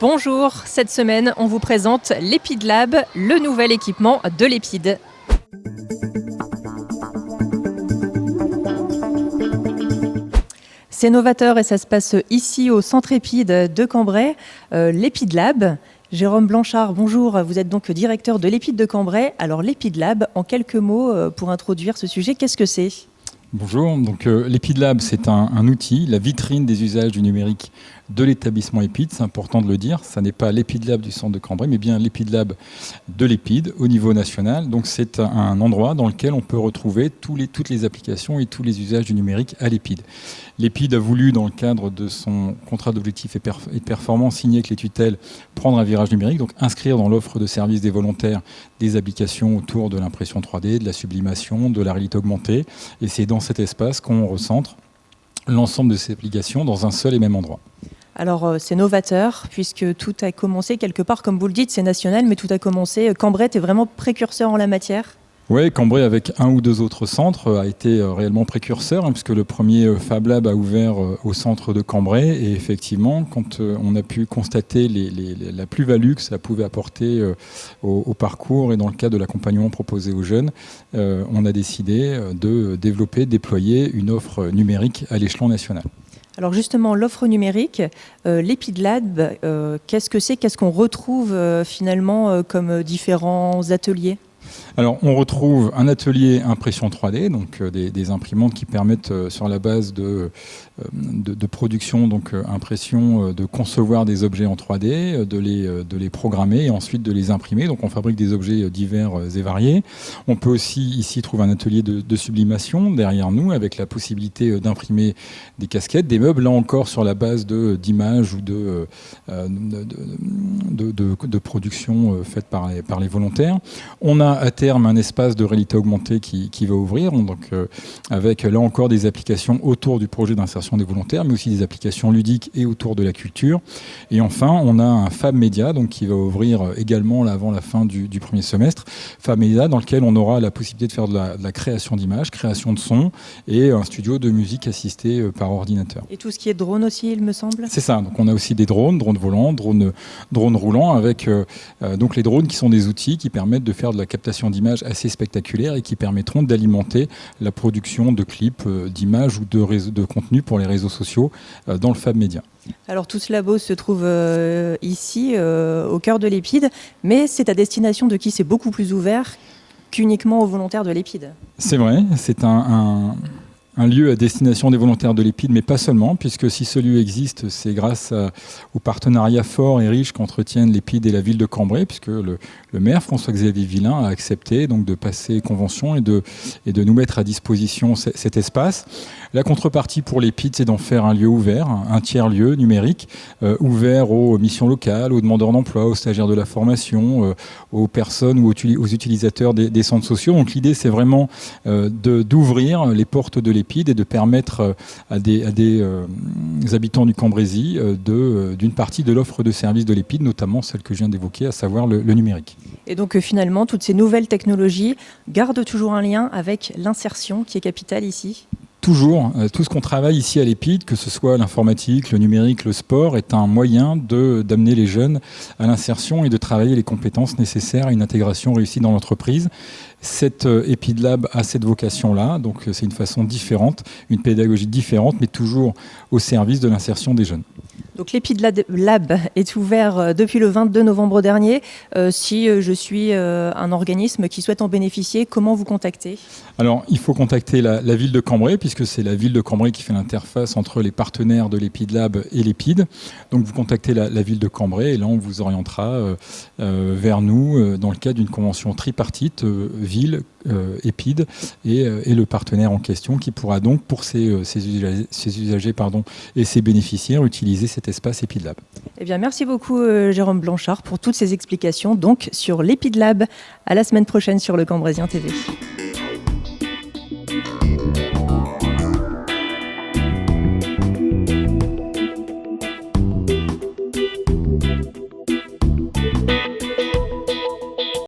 Bonjour, cette semaine on vous présente l'Epid Lab, le nouvel équipement de l'Epid. C'est novateur et ça se passe ici au centre Epid de Cambrai, l'Epid Lab. Jérôme Blanchard, bonjour, vous êtes donc directeur de l'Epid de Cambrai. Alors l'Epid Lab, en quelques mots pour introduire ce sujet, qu'est-ce que c'est ? Bonjour, donc l'Epid Lab c'est un outil, la vitrine des usages du numérique de l'établissement Epid, c'est important de le dire, ça n'est pas l'Epid Lab du centre de Cambrai, mais bien l'Epid Lab de l'Epid au niveau national. Donc c'est un endroit dans lequel on peut retrouver toutes les applications et tous les usages du numérique à l'Epid. L'Epid a voulu, dans le cadre de son contrat d'objectifs et de performance signé avec les tutelles, prendre un virage numérique, donc inscrire dans l'offre de services des volontaires des applications autour de l'impression 3D, de la sublimation, de la réalité augmentée. Et c'est dans cet espace qu'on recentre l'ensemble de ces applications dans un seul et même endroit. Alors c'est novateur puisque tout a commencé quelque part, comme vous le dites, c'est national, mais tout a commencé. Cambrai est vraiment précurseur en la matière. Oui, Cambrai, avec un ou deux autres centres, a été réellement précurseur, puisque le premier Fab Lab a ouvert au centre de Cambrai. Et effectivement, quand on a pu constater la plus-value que ça pouvait apporter au parcours et dans le cadre de l'accompagnement proposé aux jeunes, on a décidé de développer, déployer une offre numérique à l'échelon national. Alors justement, l'offre numérique, l'Epid Lab, qu'est-ce que c'est ? Qu'est-ce qu'on retrouve finalement comme différents ateliers ? Alors, on retrouve un atelier impression 3D, donc des imprimantes qui permettent, sur la base de production, donc impression, de concevoir des objets en 3D, de les programmer et ensuite de les imprimer. Donc, on fabrique des objets divers et variés. On peut aussi ici trouver un atelier de sublimation derrière nous, avec la possibilité d'imprimer des casquettes, des meubles, là encore sur la base d'images ou de production faites par les volontaires. On a à terme un espace de réalité augmentée qui va ouvrir, donc avec là encore des applications autour du projet d'insertion des volontaires, mais aussi des applications ludiques et autour de la culture. Et enfin, on a un Fab Média donc qui va ouvrir également là, avant la fin du premier semestre. Fab Média dans lequel on aura la possibilité de faire de la création d'images, création de sons et un studio de musique assisté par ordinateur. Et tout ce qui est drone aussi, il me semble ? C'est ça. Donc on a aussi des drones volants, drones roulants, avec donc les drones qui sont des outils qui permettent de faire de la captation d'images assez spectaculaires et qui permettront d'alimenter la production de clips, d'images ou de contenus pour les réseaux sociaux dans le Fab Média. Alors tout ce labo se trouve ici, au cœur de l'Epid, mais c'est à destination de qui c'est beaucoup plus ouvert qu'uniquement aux volontaires de l'Epid. C'est vrai, c'est un lieu à destination des volontaires de l'Epid, mais pas seulement, puisque si ce lieu existe, c'est grâce au partenariat fort et riche qu'entretiennent l'Epid et la ville de Cambrai, puisque le maire François-Xavier Villain a accepté donc de passer convention et de nous mettre à disposition cet espace. La contrepartie pour l'Epid, c'est d'en faire un lieu ouvert, un tiers-lieu numérique, ouvert aux missions locales, aux demandeurs d'emploi, aux stagiaires de la formation, aux personnes ou aux utilisateurs des centres sociaux. Donc l'idée, c'est vraiment d'ouvrir les portes de l'Epid et de permettre à des habitants du Cambrésis d'une partie de l'offre de services de l'Epid, notamment celle que je viens d'évoquer, à savoir le numérique. Et donc finalement, toutes ces nouvelles technologies gardent toujours un lien avec l'insertion qui est capitale ici ? Toujours, tout ce qu'on travaille ici à l'Epid, que ce soit l'informatique, le numérique, le sport, est un moyen d'amener les jeunes à l'insertion et de travailler les compétences nécessaires à une intégration réussie dans l'entreprise. Cette Epid Lab a cette vocation-là, donc c'est une façon différente, une pédagogie différente, mais toujours au service de l'insertion des jeunes. Donc l'Epid Lab est ouvert depuis le 22 novembre dernier. Si je suis un organisme qui souhaite en bénéficier, comment vous contacter ? Alors, il faut contacter la ville de Cambrai, puisque c'est la ville de Cambrai qui fait l'interface entre les partenaires de l'Epid Lab et l'Epid. Donc, vous contactez la ville de Cambrai et là, on vous orientera vers nous dans le cadre d'une convention tripartite, ville, Epid et le partenaire en question qui pourra donc, pour ses usagers et ses bénéficiaires, utiliser cet espace Epid Lab. Eh bien, merci beaucoup Jérôme Blanchard pour toutes ces explications donc sur l'Epid Lab. À la semaine prochaine sur le Cambraisien TV.